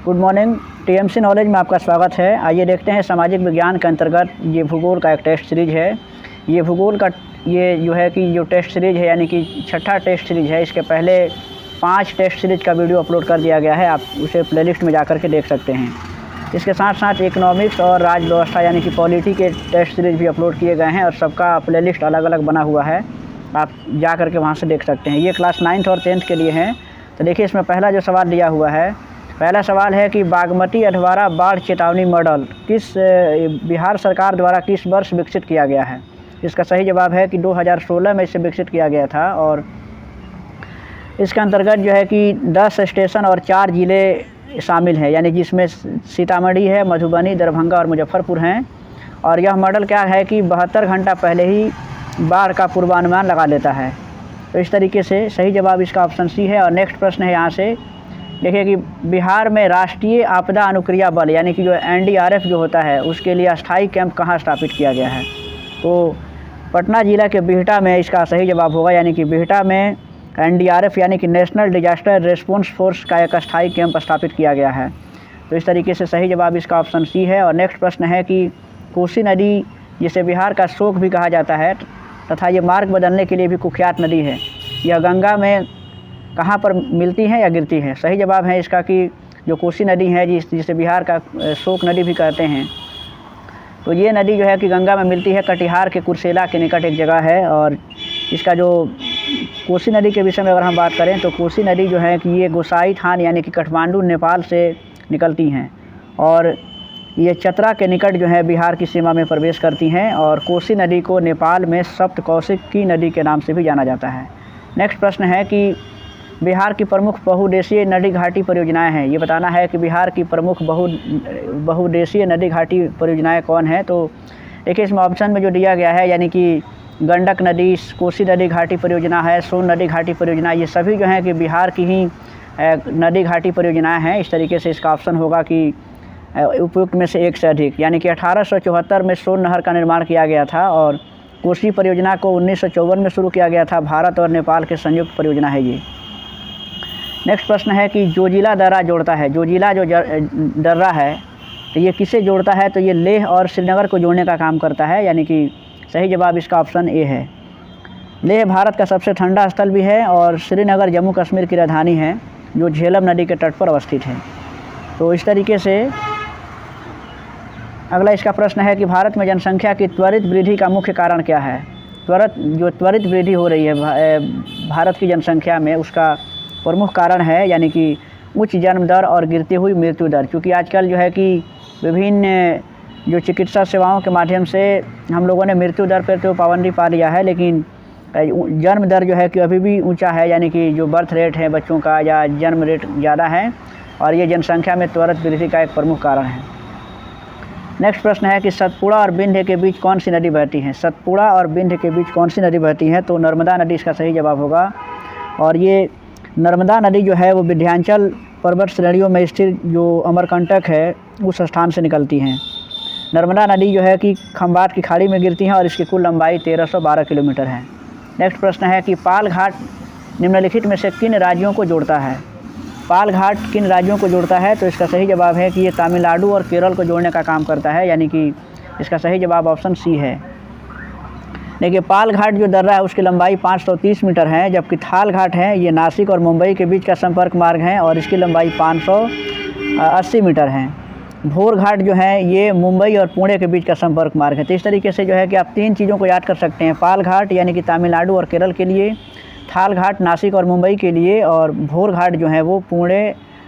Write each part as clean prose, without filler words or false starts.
Good morning. TMC knowledge में आपका स्वागत है। आइए देखते हैं सामाजिक विज्ञान के अंतर्गत ये भूगोल का एक टेस्ट सीरीज है। ये भूगोल का ये जो है कि जो टेस्ट सीरीज है यानी कि छठा टेस्ट सीरीज है। इसके पहले 5 टेस्ट सीरीज का वीडियो अपलोड कर दिया गया है, आप उसे प्लेलिस्ट में जाकर के देख सकते हैं। इसके साथ साथ इकोनॉमिक्स और राज्य व्यवस्था यानी कि पॉलिटी के टेस्ट सीरीज भी अपलोड किए गए हैं और सबका प्लेलिस्ट अलग अलग बना हुआ है, आप जा कर के वहाँ से देख सकते हैं। ये क्लास 9th और 10th के लिए हैं। तो देखिए इसमें पहला जो सवाल दिया हुआ है, पहला सवाल है कि बागमती अधवारा बाढ़ चेतावनी मॉडल बिहार सरकार द्वारा किस वर्ष विकसित किया गया है। इसका सही जवाब है कि 2016 में इसे विकसित किया गया था। और इसके अंतर्गत जो है कि 10 स्टेशन और 4 ज़िले शामिल हैं, यानी जिसमें सीतामढ़ी है, मधुबनी, दरभंगा और मुजफ्फरपुर हैं। और यह मॉडल क्या है कि 72 घंटा पहले ही बाढ़ का पूर्वानुमान लगा लेता है। तो इस तरीके से सही जवाब इसका ऑप्शन सी है। और नेक्स्ट प्रश्न है यहाँ से, देखिए कि बिहार में राष्ट्रीय आपदा अनुक्रिया बल यानी कि जो एनडीआरएफ जो होता है उसके लिए अस्थायी कैंप कहाँ स्थापित किया गया है। तो पटना ज़िला के बिहटा में इसका सही जवाब होगा, यानी कि बिहटा में एनडीआरएफ यानी कि नेशनल डिजास्टर रिस्पांस फोर्स का एक अस्थायी कैंप स्थापित किया गया है। तो इस तरीके से सही जवाब इसका ऑप्शन सी है। और नेक्स्ट प्रश्न है कि कोसी नदी जिसे बिहार का शोक भी कहा जाता है तथा ये मार्ग बदलने के लिए भी कुख्यात नदी है, यह गंगा में कहाँ पर मिलती हैं या गिरती हैं। सही जवाब है इसका कि जो कोसी नदी है जिसे बिहार का शोक नदी भी कहते हैं, तो ये नदी जो है कि गंगा में मिलती है। कटिहार के कुर्सेला के निकट एक जगह है। और इसका जो कोसी नदी के विषय में अगर हम बात करें तो कोसी नदी जो है कि ये गोसाई थान यानी कि काठमांडू नेपाल से निकलती हैं और ये चतरा के निकट जो है बिहार की सीमा में प्रवेश करती हैं। और कोसी नदी को नेपाल में सप्तकौशिकी नदी के नाम से भी जाना जाता है। नेक्स्ट प्रश्न है कि बिहार की प्रमुख बहुउद्देशीय नदी घाटी परियोजनाएं हैं। ये बताना है कि बिहार की प्रमुख बहुउद्देशीय नदी घाटी परियोजनाएं कौन है। तो देखिए इसमें ऑप्शन में जो दिया गया है यानी कि गंडक नदी, कोसी नदी घाटी परियोजना है, सोन नदी घाटी परियोजना, ये सभी जो हैं कि बिहार की ही नदी घाटी परियोजनाएं हैं। इस तरीके से इसका ऑप्शन होगा कि उपयुक्त में से एक से अधिक, यानी कि 1874 में सोन नहर का निर्माण किया गया था और कोसी परियोजना को 1954 में शुरू किया गया था। भारत और नेपाल के संयुक्त परियोजना है ये। नेक्स्ट प्रश्न है कि जोजिला दर्रा जोड़ता है, जोजिला जो दर्रा है तो ये किसे जोड़ता है। तो ये लेह और श्रीनगर को जोड़ने का काम करता है, यानी कि सही जवाब इसका ऑप्शन ए है। लेह भारत का सबसे ठंडा स्थल भी है और श्रीनगर जम्मू कश्मीर की राजधानी है जो झेलम नदी के तट पर अवस्थित है। तो इस तरीके से अगला इसका प्रश्न है कि भारत में जनसंख्या की त्वरित वृद्धि का मुख्य कारण क्या है। त्वरित वृद्धि हो रही है भारत की जनसंख्या में, उसका प्रमुख कारण है यानी कि उच्च जन्म दर और गिरती हुई मृत्यु दर। क्योंकि आजकल जो है कि विभिन्न जो चिकित्सा सेवाओं के माध्यम से हम लोगों ने मृत्यु दर पर तो पाबंदी पा लिया है, लेकिन जन्म दर जो है कि अभी भी ऊंचा है, यानी कि जो बर्थ रेट है बच्चों का या जन्म रेट ज़्यादा है और ये जनसंख्या में त्वरित वृद्धि का एक प्रमुख कारण है। नेक्स्ट प्रश्न है कि सतपुड़ा और विंध्य के बीच कौन सी नदी बहती है। सतपुड़ा और विंध्य के बीच कौन सी नदी बहती है। तो नर्मदा नदी इसका सही जवाब होगा। और ये नर्मदा नदी जो है वो विंध्याचल पर्वत श्रेणियों में स्थित जो अमरकंटक है उस स्थान से निकलती हैं। नर्मदा नदी जो है कि खंबात की खाड़ी में गिरती है और इसकी कुल लंबाई 1312 किलोमीटर है। नेक्स्ट प्रश्न है कि पाल घाट निम्नलिखित में से किन राज्यों को जोड़ता है। पाल घाट किन राज्यों को जोड़ता है। तो इसका सही जवाब है कि ये तमिलनाडु और केरल को जोड़ने का काम करता है, यानी कि इसका सही जवाब ऑप्शन सी है। देखिए पाल घाट जो दर्रा है उसकी लंबाई 530 मीटर है, जबकि थाल घाट है ये नासिक और मुंबई के बीच का संपर्क मार्ग है और इसकी लंबाई 580 मीटर है। भोर घाट जो है ये मुंबई और पुणे के बीच का संपर्क मार्ग है। तो इस तरीके से जो है कि आप 3 चीज़ों को याद कर सकते हैं, पाल घाट यानी कि तमिलनाडु और केरल के लिए, थाल घाट नासिक और मुंबई के लिए, और भोर घाट जो है वो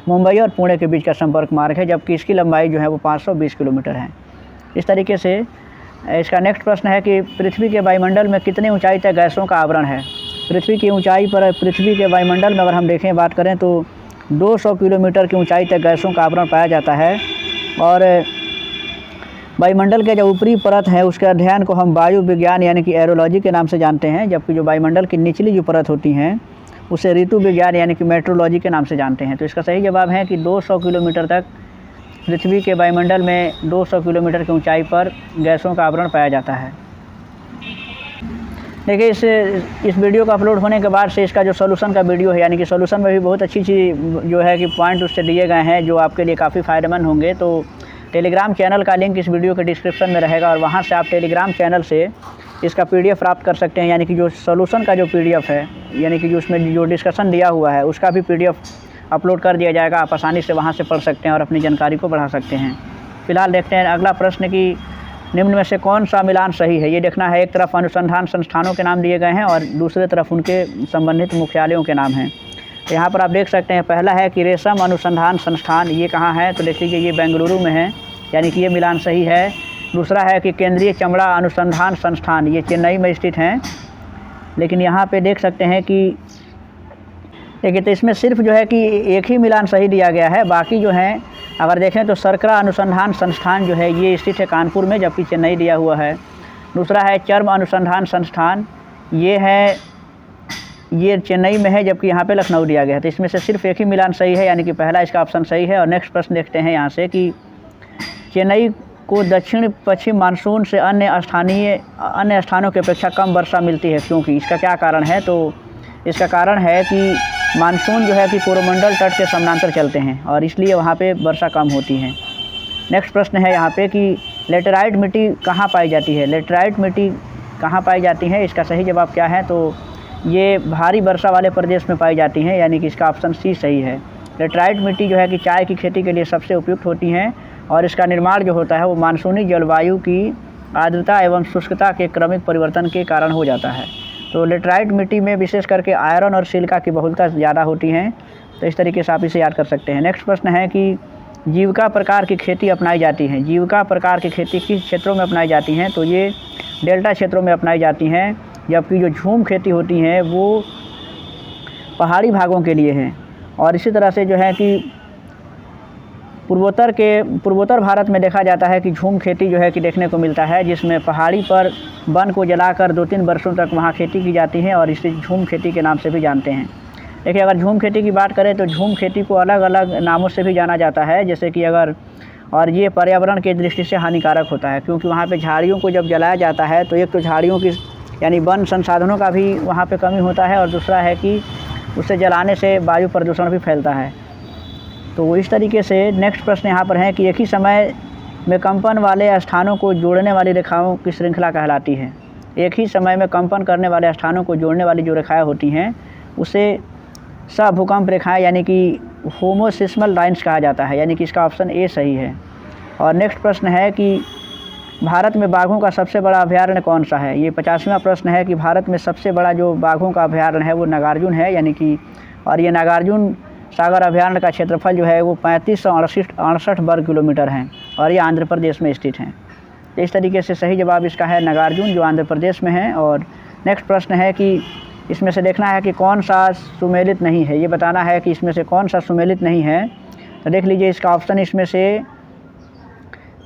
मुंबई और पुणे के बीच का संपर्क मार्ग है, जबकि इसकी लंबाई जो है वो 520 किलोमीटर है। इस तरीके से इसका नेक्स्ट प्रश्न है कि पृथ्वी के वायुमंडल में कितनी ऊंचाई तक गैसों का आवरण है। पृथ्वी की ऊंचाई पर पृथ्वी के वायुमंडल में अगर हम बात करें तो 200 किलोमीटर की ऊंचाई तक गैसों का आवरण पाया जाता है। और वायुमंडल के जो ऊपरी परत है उसके अध्ययन को हम वायु विज्ञान यानी कि एरोलॉजी के नाम से जानते हैं, जबकि जो वायुमंडल की निचली जो परत होती हैं उसे ऋतु विज्ञान यानी कि मेट्रोलॉजी के नाम से जानते हैं। तो इसका सही जवाब है कि 200 किलोमीटर तक पृथ्वी के वायुमंडल में 200 किलोमीटर की ऊंचाई पर गैसों का आवरण पाया जाता है। देखिए इस वीडियो को अपलोड होने के बाद से इसका जो सॉल्यूशन का वीडियो है, यानी कि सॉल्यूशन में भी बहुत अच्छी जो है कि पॉइंट उससे दिए गए हैं जो आपके लिए काफ़ी फ़ायदेमंद होंगे। तो टेलीग्राम चैनल का लिंक इस वीडियो के डिस्क्रिप्शन में रहेगा और वहाँ से आप टेलीग्राम चैनल से इसका PDF प्राप्त कर सकते हैं। यानी कि जो सॉल्यूशन का जो PDF है, यानी कि जो उसमें जो डिस्कशन दिया हुआ है उसका भी PDF अपलोड कर दिया जाएगा। आप आसानी से वहाँ से पढ़ सकते हैं और अपनी जानकारी को बढ़ा सकते हैं। फिलहाल देखते हैं अगला प्रश्न कि निम्न में से कौन सा मिलान सही है। ये देखना है, एक तरफ अनुसंधान संस्थानों के नाम दिए गए हैं और दूसरे तरफ उनके संबंधित मुख्यालयों के नाम हैं। तो यहाँ पर आप देख सकते हैं, पहला है कि रेशम अनुसंधान संस्थान, ये कहाँ है, तो देख लीजिए ये बेंगलुरु में है, यानी कि ये मिलान सही है। दूसरा है कि केंद्रीय चमड़ा अनुसंधान संस्थान, ये चेन्नई में स्थित हैं। लेकिन यहाँ पे देख सकते हैं कि देखिए, तो इसमें सिर्फ जो है कि एक ही मिलान सही दिया गया है, बाकी जो है अगर देखें तो शर्करा अनुसंधान संस्थान जो है ये स्थित है कानपुर में, जबकि चेन्नई दिया हुआ है। दूसरा है चर्म अनुसंधान संस्थान, ये चेन्नई में है, जबकि यहाँ पे लखनऊ दिया गया है। तो इसमें से सिर्फ एक ही मिलान सही है, यानी कि पहला इसका ऑप्शन सही है। और नेक्स्ट प्रश्न देखते हैं यहाँ से कि चेन्नई को दक्षिण पश्चिम मानसून से अन्य स्थानों की अपेक्षा कम वर्षा मिलती है, क्योंकि इसका क्या कारण है। तो इसका कारण है कि मानसून जो है कि कोरोमंडल तट के समानांतर चलते हैं और इसलिए वहाँ पे वर्षा कम होती है। नेक्स्ट प्रश्न है यहाँ पे कि लेटेराइट मिट्टी कहाँ पाई जाती है। लेटेराइट मिट्टी कहाँ पाई जाती है, इसका सही जवाब क्या है, तो ये भारी वर्षा वाले प्रदेश में पाई जाती हैं, यानी कि इसका ऑप्शन सी सही है। लेटेराइट मिट्टी जो है कि चाय की खेती के लिए सबसे उपयुक्त होती हैं और इसका निर्माण जो होता है वो मानसूनी जलवायु की आर्द्रता एवं शुष्कता के क्रमिक परिवर्तन के कारण हो जाता है। तो लेटेराइट मिट्टी में विशेष करके आयरन और सिलिका की बहुलता ज़्यादा होती हैं, तो इस तरीके से आप इसे याद कर सकते हैं। नेक्स्ट प्रश्न है कि जीविका प्रकार की खेती अपनाई जाती है। जीविका प्रकार की खेती किस क्षेत्रों में अपनाई जाती हैं, तो ये डेल्टा क्षेत्रों में अपनाई जाती हैं, जबकि जो झूम खेती होती हैं वो पहाड़ी भागों के लिए हैं। और इसी तरह से जो है कि पूर्वोत्तर भारत में देखा जाता है कि झूम खेती जो है कि देखने को मिलता है, जिसमें पहाड़ी पर वन को जलाकर 2-3 वर्षों तक वहाँ खेती की जाती है और इसे झूम खेती के नाम से भी जानते हैं। देखिए, अगर झूम खेती की बात करें तो झूम खेती को अलग अलग नामों से भी जाना जाता है, जैसे कि और ये पर्यावरण की दृष्टि से हानिकारक होता है, क्योंकि वहाँ पे झाड़ियों को जब जलाया जाता है तो एक तो झाड़ियों की यानी वन संसाधनों का भी वहाँ पे कमी होता है और दूसरा है कि उसे जलाने से वायु प्रदूषण भी फैलता है। तो इस तरीके से नेक्स्ट प्रश्न यहाँ पर है कि एक ही समय में कंपन वाले स्थानों को जोड़ने वाली रेखाओं की श्रृंखला कहलाती है। एक ही समय में कंपन करने वाले स्थानों को जोड़ने वाली जो रेखाएं होती हैं उसे सहभूकंप रेखाएं यानी कि होमोसिस्मल लाइन्स कहा जाता है, यानी कि इसका ऑप्शन ए सही है। और नेक्स्ट प्रश्न है कि भारत में बाघों का सबसे बड़ा अभयारण्य कौन सा है। ये 50वां प्रश्न है कि भारत में सबसे बड़ा जो बाघों का अभयारण्य है वो नागार्जुन है, यानी कि और ये नागार्जुन सागर अभयारण्य का क्षेत्रफल जो है वो 3568 वर्ग किलोमीटर है और ये आंध्र प्रदेश में स्थित हैं। तो इस तरीके से सही जवाब इसका है नागार्जुन, जो आंध्र प्रदेश में है। और नेक्स्ट प्रश्न है कि इसमें से देखना है कि कौन सा सुमेलित नहीं है, ये बताना है कि इसमें से कौन सा सुमेलित नहीं है। तो देख लीजिए, इसका ऑप्शन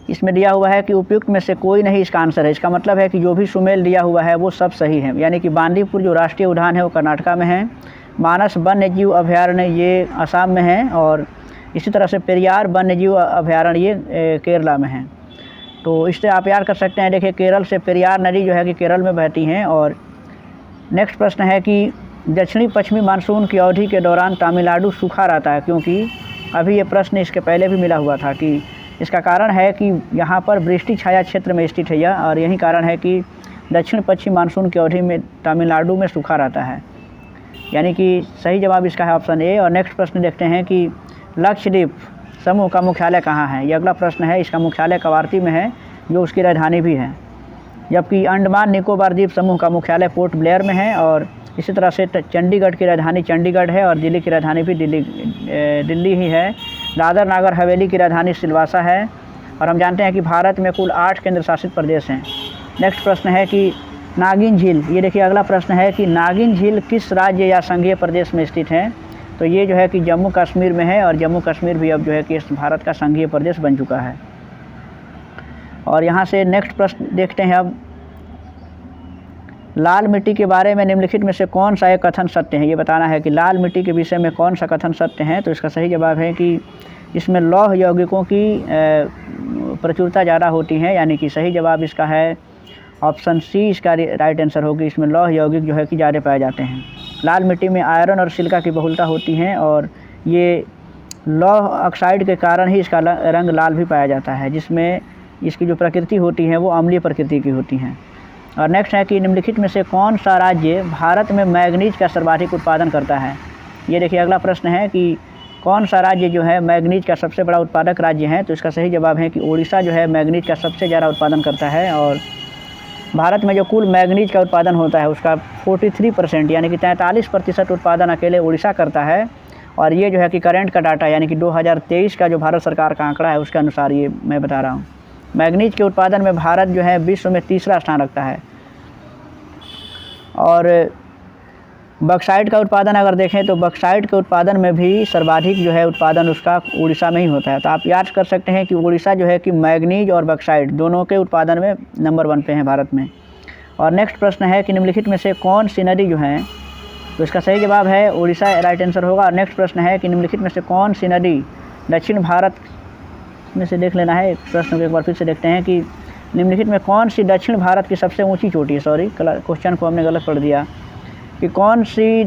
इसमें दिया हुआ है कि उपयुक्त में से कोई नहीं इसका आंसर है। इसका मतलब है कि जो भी सुमेल दिया हुआ है वो सब सही है, यानी कि बांदीपुर जो राष्ट्रीय उद्यान है वो कर्नाटका में है, मानस वन्य जीव अभयारण्य ये असम में है और इसी तरह से पेरियार वन्य जीव अभयारण्य ये केरला में है। तो इससे आप याद कर सकते हैं। देखिए, केरल से पेरियार नदी जो है कि केरल में बहती हैं। और नेक्स्ट प्रश्न है कि दक्षिणी पश्चिमी मानसून की अवधि के दौरान तमिलनाडु सूखा रहता है, क्योंकि अभी ये प्रश्न इसके पहले भी मिला हुआ था कि इसका कारण है कि यहाँ पर वृष्टि छाया क्षेत्र में स्थित है यह, और यही कारण है कि दक्षिण पश्चिम मानसून की अवधि में तमिलनाडु में सूखा रहता है, यानी कि सही जवाब इसका है ऑप्शन ए। और नेक्स्ट प्रश्न देखते हैं कि लक्षद्वीप समूह का मुख्यालय कहाँ है। ये अगला प्रश्न है। इसका मुख्यालय कवारती में है, जो उसकी राजधानी भी है, जबकि अंडमान निकोबार द्वीप समूह का मुख्यालय पोर्ट ब्लेयर में है। और इसी तरह से चंडीगढ़ की राजधानी चंडीगढ़ है और दिल्ली की राजधानी भी दिल्ली ही है। दादर नागर हवेली की राजधानी सिलवासा है। और हम जानते हैं कि भारत में कुल 8 केंद्र शासित प्रदेश हैं। नेक्स्ट प्रश्न है कि नागिन झील, ये देखिए अगला प्रश्न है कि नागिन झील किस राज्य या संघीय प्रदेश में स्थित है। तो ये जो है कि जम्मू कश्मीर में है और जम्मू कश्मीर भी अब जो है कि इस भारत का संघीय प्रदेश बन चुका है। और यहाँ से नेक्स्ट प्रश्न देखते हैं अब, लाल मिट्टी के बारे में निम्नलिखित में से कौन सा एक कथन सत्य है। ये बताना है कि लाल मिट्टी के विषय में कौन सा कथन सत्य है। तो इसका सही जवाब है कि इसमें लौह यौगिकों की प्रचुरता ज़्यादा होती है, यानी कि सही जवाब इसका है ऑप्शन सी इसका राइट आंसर होगी। इसमें लौह यौगिक जो है कि ज़्यादा पाए जाते हैं। लाल मिट्टी में आयरन और सिलिका की बहुलता होती है और ये लौह ऑक्साइड के कारण ही इसका रंग लाल भी पाया जाता है, जिसमें इसकी जो प्रकृति होती है वो अम्लीय प्रकृति की होती हैं। और नेक्स्ट है कि निम्नलिखित में से कौन सा राज्य भारत में मैंगनीज का सर्वाधिक उत्पादन करता है। ये देखिए अगला प्रश्न है कि कौन सा राज्य जो है मैंगनीज का सबसे बड़ा उत्पादक राज्य है। तो इसका सही जवाब है कि उड़ीसा जो है मैंगनीज का सबसे ज़्यादा उत्पादन करता है और भारत में जो कुल मैंगनीज का उत्पादन होता है उसका 43% यानी कि 43% उत्पादन अकेले उड़ीसा करता है। और ये जो है कि करंट का डाटा यानी कि 2023 का जो भारत सरकार का आंकड़ा है उसके अनुसार ये मैं बता रहा हूँ। मैंगनीज के उत्पादन में भारत जो है विश्व में तीसरा स्थान रखता है। और बक्साइट का उत्पादन अगर देखें तो बक्साइट के उत्पादन में भी सर्वाधिक जो है उत्पादन उसका उड़ीसा में ही होता है। तो आप याद कर सकते हैं कि उड़ीसा जो है कि मैंगनीज और बक्साइट दोनों के उत्पादन में नंबर 1 पे है भारत में। और नेक्स्ट प्रश्न है कि निम्नलिखित में से कौन सी नदी जो है, तो इसका सही जवाब है उड़ीसा राइट आंसर होगा। और नेक्स्ट प्रश्न है कि निम्नलिखित में से कौन सी नदी दक्षिण भारत में से देख लेना है। प्रश्न को एक बार फिर से देखते हैं कि निम्नलिखित में कौन सी दक्षिण भारत की सबसे ऊँची चोटी है। सॉरी, क्वेश्चन को हमने गलत पढ़ दिया कि कौन सी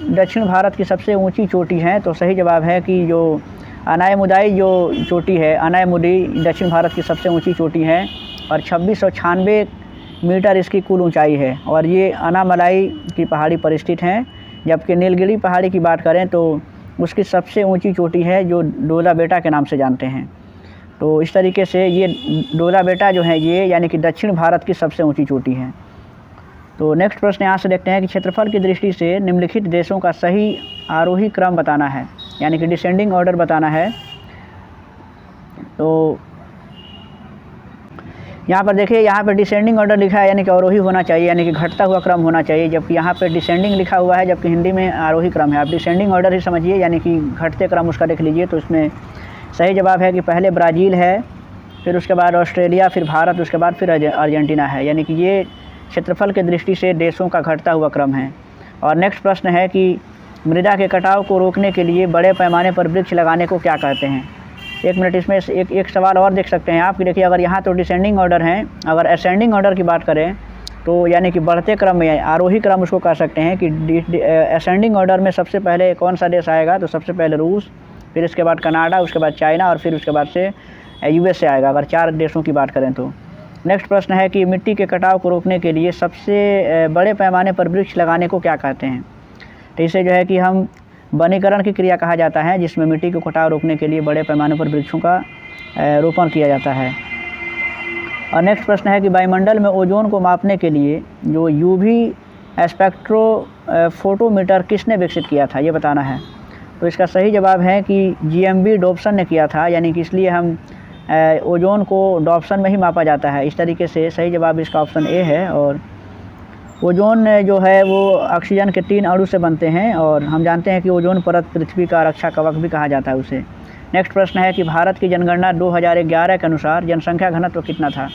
दक्षिण भारत की सबसे ऊंची चोटी है। तो सही जवाब है कि जो अनायमुदाई जो चोटी है, अनायमुदी दक्षिण भारत की सबसे ऊंची चोटी है और 2696 मीटर इसकी कुल ऊंचाई है। और ये अनामलाई की पहाड़ी पर स्थित है। जबकि नीलगिरी पहाड़ी की बात करें तो उसकी सबसे ऊँची चोटी है जो डोला बेटा के नाम से जानते हैं। तो इस तरीके से ये डोला बेटा जो है ये यानी कि दक्षिण भारत की सबसे ऊँची चोटी है। तो नेक्स्ट प्रश्न यहाँ से देखते हैं कि क्षेत्रफल की दृष्टि से निम्नलिखित देशों का सही आरोही क्रम बताना है, यानी कि डिसेंडिंग ऑर्डर बताना है। तो यहाँ पर देखिए, यहाँ पर डिसेंडिंग ऑर्डर लिखा है यानी कि आरोही होना चाहिए, यानी कि घटता हुआ क्रम होना चाहिए, जबकि यहाँ पर डिसेंडिंग लिखा हुआ है, जबकि हिंदी में आरोही क्रम है। आप डिसेंडिंग ऑर्डर ही समझिए, यानी कि घटते क्रम उसका देख लीजिए। तो इसमें सही जवाब है कि पहले ब्राज़ील है, फिर उसके बाद ऑस्ट्रेलिया, फिर भारत, उसके बाद फिर अर्जेंटीना है, यानी कि ये क्षेत्रफल के दृष्टि से देशों का घटता हुआ क्रम है। और नेक्स्ट प्रश्न है कि मृदा के कटाव को रोकने के लिए बड़े पैमाने पर वृक्ष लगाने को क्या कहते हैं। 1 मिनट इसमें एक सवाल और देख सकते हैं आप कि देखिए, अगर यहाँ तो डिसेंडिंग ऑर्डर हैं, अगर असेंडिंग ऑर्डर की बात करें तो यानी कि बढ़ते क्रम में आरोही क्रम उसको कह सकते हैं कि असेंडिंग ऑर्डर में सबसे पहले कौन सा देश आएगा। तो सबसे पहले रूस, फिर इसके बाद कनाडा, उसके बाद चाइना और फिर उसके बाद से USA आएगा, अगर 4 देशों की बात करें तो। नेक्स्ट प्रश्न है कि मिट्टी के कटाव को रोकने के लिए सबसे बड़े पैमाने पर वृक्ष लगाने को क्या कहते हैं। तो इसे जो है कि हम वनीकरण की क्रिया कहा जाता है, जिसमें मिट्टी को कटाव रोकने के लिए बड़े पैमाने पर वृक्षों का रोपण किया जाता है। और नेक्स्ट प्रश्न है कि वायुमंडल में ओजोन को मापने के लिए जो UV स्पेक्ट्रोफोटोमीटर किसने विकसित किया था, ये बताना है। तो इसका सही जवाब है कि GMB डॉप्सन ने किया था, यानी कि इसलिए हम ओजोन को डॉप्सन में ही मापा जाता है। इस तरीके से सही जवाब इसका ऑप्शन A है। और ओजोन जो है वो ऑक्सीजन के 3 अणु से बनते हैं और हम जानते हैं कि ओजोन परत पृथ्वी का रक्षा कवच भी कहा जाता है उसे। नेक्स्ट प्रश्न है कि भारत की जनगणना 2011 के अनुसार जनसंख्या घनत्व कितना था।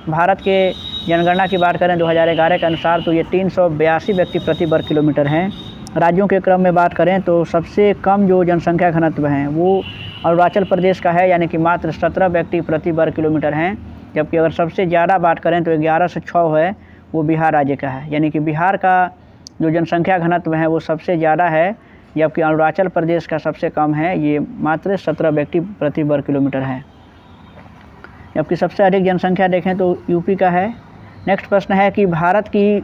भारत के जनगणना की बात करें 2011 के अनुसार तो ये 382 व्यक्ति प्रति वर्ग किलोमीटर हैं। राज्यों के क्रम में बात करें तो सबसे कम जो जनसंख्या घनत्व हैं वो अरुणाचल प्रदेश का है, यानी कि मात्र 17 व्यक्ति प्रति वर्ग किलोमीटर हैं। जबकि अगर सबसे ज़्यादा बात करें तो 11 से 6 है, वो बिहार राज्य का है, यानी कि बिहार का जो जनसंख्या घनत्व है वो सबसे ज़्यादा है, जबकि अरुणाचल प्रदेश का सबसे कम है, ये मात्र 17 व्यक्ति प्रति वर्ग किलोमीटर है। जबकि सबसे अधिक जनसंख्या देखें तो यूपी का है। नेक्स्ट प्रश्न है कि भारत की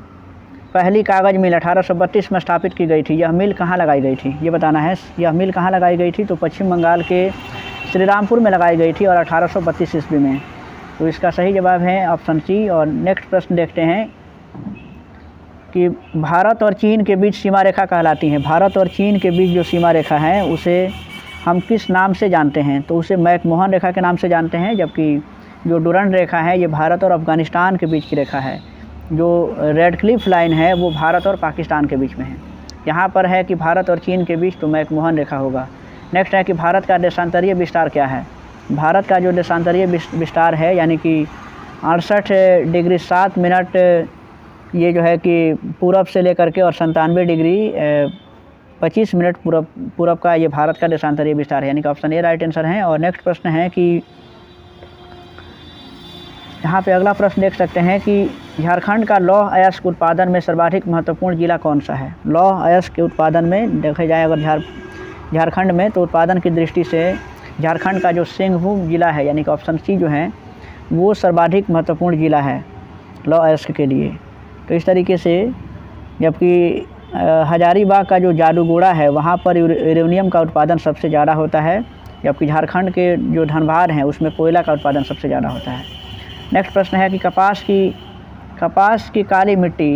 पहली कागज़ मिल 1832 में स्थापित की गई थी। यह मिल कहाँ लगाई गई थी, ये बताना है। यह मिल कहाँ लगाई गई थी, तो पश्चिम बंगाल के श्रीरामपुर में लगाई गई थी और 1832 ईस्वी में। तो इसका सही जवाब है ऑप्शन C। और नेक्स्ट प्रश्न देखते हैं कि भारत और चीन के बीच सीमा रेखा कहलाती है। भारत और चीन के बीच जो सीमा रेखा है उसे हम किस नाम से जानते हैं। तो उसे मैकमोहन रेखा के नाम से जानते हैं। जबकि जो डुरंड रेखा है ये भारत और अफ़गानिस्तान के बीच की रेखा है। जो रेड क्लिफ लाइन है वो भारत और पाकिस्तान के बीच में है। यहाँ पर है कि भारत और चीन के बीच तो मैकमोहन रेखा होगा। नेक्स्ट है कि भारत का देशांतरीय विस्तार क्या है। भारत का जो देशांतरीय विस्तार है यानी कि 68 डिग्री 7 मिनट ये जो है कि पूरब से लेकर के और 97 डिग्री 25 मिनट पूरब का ये भारत का देशांतरीय विस्तार है, यानी कि ऑप्शन A राइट आंसर है। और नेक्स्ट प्रश्न है कि यहाँ पे अगला प्रश्न देख सकते हैं कि झारखंड का लौह अयस्क उत्पादन में सर्वाधिक महत्वपूर्ण जिला कौन सा है? लौह अयस्क के उत्पादन में देखा जाए अगर झारखंड में, तो उत्पादन की दृष्टि से झारखंड का जो सिंहभूम जिला है यानी कि ऑप्शन सी जो है वो सर्वाधिक महत्वपूर्ण जिला है लौह अयस्क के लिए। तो इस तरीके से जबकि हजारीबाग का जो जादूगोड़ा है वहाँ पर यूरेनियम का उत्पादन सबसे ज़्यादा होता है, जबकि झारखंड के जो धनबाद हैं उसमें कोयला का उत्पादन सबसे ज़्यादा होता है। नेक्स्ट प्रश्न है कि कपास की काली मिट्टी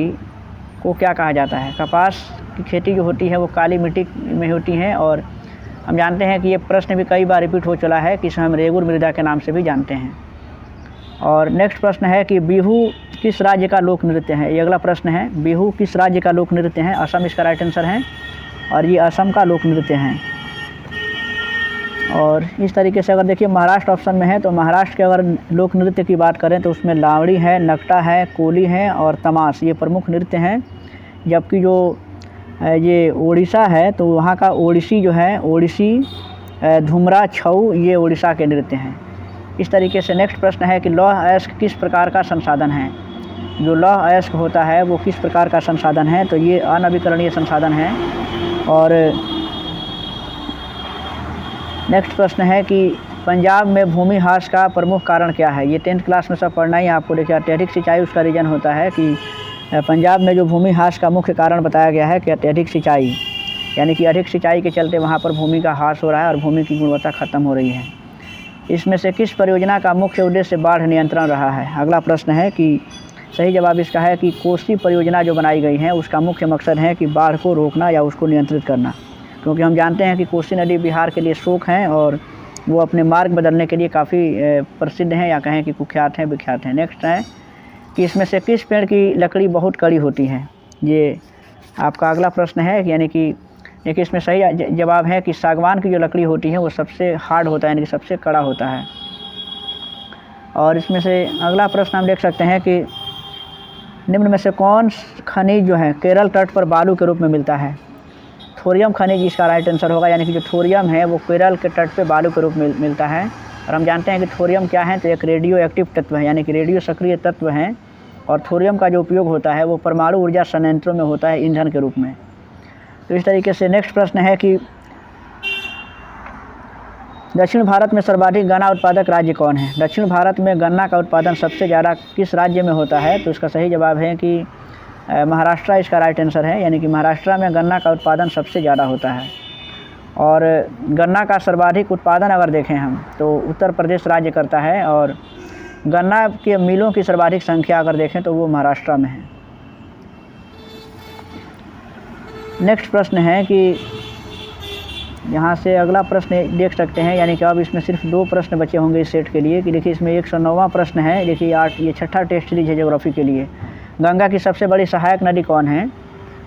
को क्या कहा जाता है? कपास की खेती जो होती है वो काली मिट्टी में होती है, और हम जानते हैं कि ये प्रश्न भी कई बार रिपीट हो चला है कि इसे हम रेगुर मृदा के नाम से भी जानते हैं। और नेक्स्ट प्रश्न है कि बिहू किस राज्य का लोक नृत्य है? ये अगला प्रश्न है, बिहू किस राज्य का लोक नृत्य है? असम इसका राइट आंसर है, और ये असम का लोक नृत्य है। और इस तरीके से अगर देखिए महाराष्ट्र ऑप्शन में है, तो महाराष्ट्र के अगर लोक नृत्य की बात करें तो उसमें लावड़ी है, नकटा है, कोली है और तमाश, ये प्रमुख नृत्य हैं। जबकि जो ये उड़ीसा है तो वहाँ का ओडिसी जो है, ओडिसी, धुमरा, छऊ, ये उड़ीसा के नृत्य हैं। इस तरीके से नेक्स्ट प्रश्न है कि लौह अयस्क किस प्रकार का संसाधन है? जो लौह अयस्क होता है वो किस प्रकार का संसाधन है? तो ये अनवीकरणीय संसाधन है। और नेक्स्ट प्रश्न है कि पंजाब में भूमि ह्रास का प्रमुख कारण क्या है? ये 10th क्लास में सब पढ़ना ही आपको। देखिए अत्यधिक सिंचाई उसका रीज़न होता है कि पंजाब में जो भूमि ह्रास का मुख्य कारण बताया गया है कि अत्यधिक सिंचाई, यानी कि अधिक सिंचाई के चलते वहाँ पर भूमि का ह्रास हो रहा है और भूमि की गुणवत्ता ख़त्म हो रही है। इसमें से किस परियोजना का मुख्य उद्देश्य बाढ़ नियंत्रण रहा है? अगला प्रश्न है कि सही जवाब इसका है कि कोसी परियोजना जो बनाई गई है उसका मुख्य मकसद है कि बाढ़ को रोकना या उसको नियंत्रित करना, क्योंकि हम जानते हैं कि कोसी नदी बिहार के लिए शोक हैं और वो अपने मार्ग बदलने के लिए काफ़ी प्रसिद्ध हैं, या कहें कि कुख्यात हैं, विख्यात हैं। नेक्स्ट है कि इसमें से किस पेड़ की लकड़ी बहुत कड़ी होती है? ये आपका अगला प्रश्न है, यानी कि देखिए इसमें सही जवाब है कि सागवान की जो लकड़ी होती है वो सबसे हार्ड होता है, यानी कि सबसे कड़ा होता है। और इसमें से अगला प्रश्न हम देख सकते हैं कि निम्न में से कौन खनिज जो है केरल तट पर बालू के रूप में मिलता है? थोरियम खनिज इसका राइट आंसर होगा, यानी कि जो थोरियम है वो केरल के तट पे बालू के रूप में मिलता है। और हम जानते हैं कि थोरियम क्या है, तो एक रेडियो एक्टिव तत्व है, यानी कि रेडियो सक्रिय तत्व हैं। और थोरियम का जो उपयोग होता है वो परमाणु ऊर्जा संयंत्रों में होता है ईंधन के रूप में। तो इस तरीके से नेक्स्ट प्रश्न है कि दक्षिण भारत में सर्वाधिक गन्ना उत्पादक राज्य कौन है? दक्षिण भारत में गन्ना का उत्पादन सबसे ज़्यादा किस राज्य में होता है? तो इसका सही जवाब है कि महाराष्ट्र इसका राइट आंसर है, यानी कि महाराष्ट्र में गन्ना का उत्पादन सबसे ज़्यादा होता है। और गन्ना का सर्वाधिक उत्पादन अगर देखें हम तो उत्तर प्रदेश राज्य करता है, और गन्ना के मिलों की सर्वाधिक संख्या अगर देखें तो वो महाराष्ट्र में है। नेक्स्ट प्रश्न है कि यहाँ से अगला प्रश्न देख सकते हैं, यानी कि अब इसमें सिर्फ 2 प्रश्न बचे होंगे इस सेट के लिए। कि देखिए इसमें 109वां प्रश्न है। देखिए ये 6ठा टेस्ट सीरीज है ज्योग्राफी के लिए। गंगा की सबसे बड़ी सहायक नदी कौन है?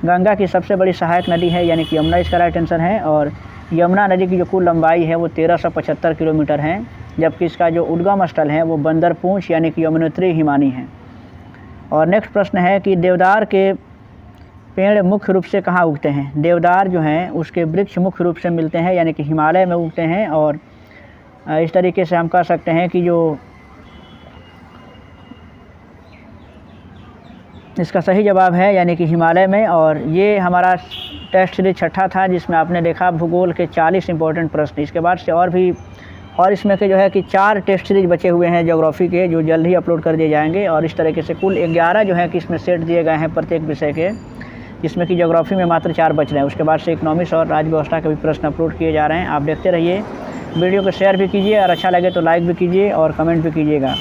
गंगा की सबसे बड़ी सहायक नदी है, यानी कि यमुना इसका राइट आंसर है। और यमुना नदी की जो कुल लंबाई है वो 1375 किलोमीटर है, जबकि इसका जो उद्गम स्थल है वो बंदर पूंछ यानी कि यमुनोत्री हिमानी है। और नेक्स्ट प्रश्न है कि देवदार के पेड़ मुख्य रूप से कहाँ उगते हैं? देवदार जो हैं उसके वृक्ष मुख्य रूप से मिलते हैं यानी कि हिमालय में उगते हैं। और इस तरीके से हम कह सकते हैं कि जो इसका सही जवाब है यानी कि हिमालय में। और ये हमारा टेस्ट सीरीज 6ठा था जिसमें आपने देखा भूगोल के 40 इंपॉर्टेंट प्रश्न। इसके बाद से और इसमें के जो है कि 4 टेस्ट सीरीज बचे हुए हैं ज्योग्राफी के, जो जल्द ही अपलोड कर दिए जाएंगे। और इस तरीके से कुल 11 जो है कि इसमें सेट दिए गए हैं प्रत्येक विषय के, जिसमें कि ज्योग्राफी में मात्र 4 बच रहे हैं। उसके बाद से इकोनॉमिक्स और राज्य व्यवस्था के भी प्रश्न अपलोड किए जा रहे हैं। आप देखते रहिए, वीडियो को शेयर भी कीजिए और अच्छा लगे तो लाइक भी कीजिए और कमेंट भी कीजिएगा।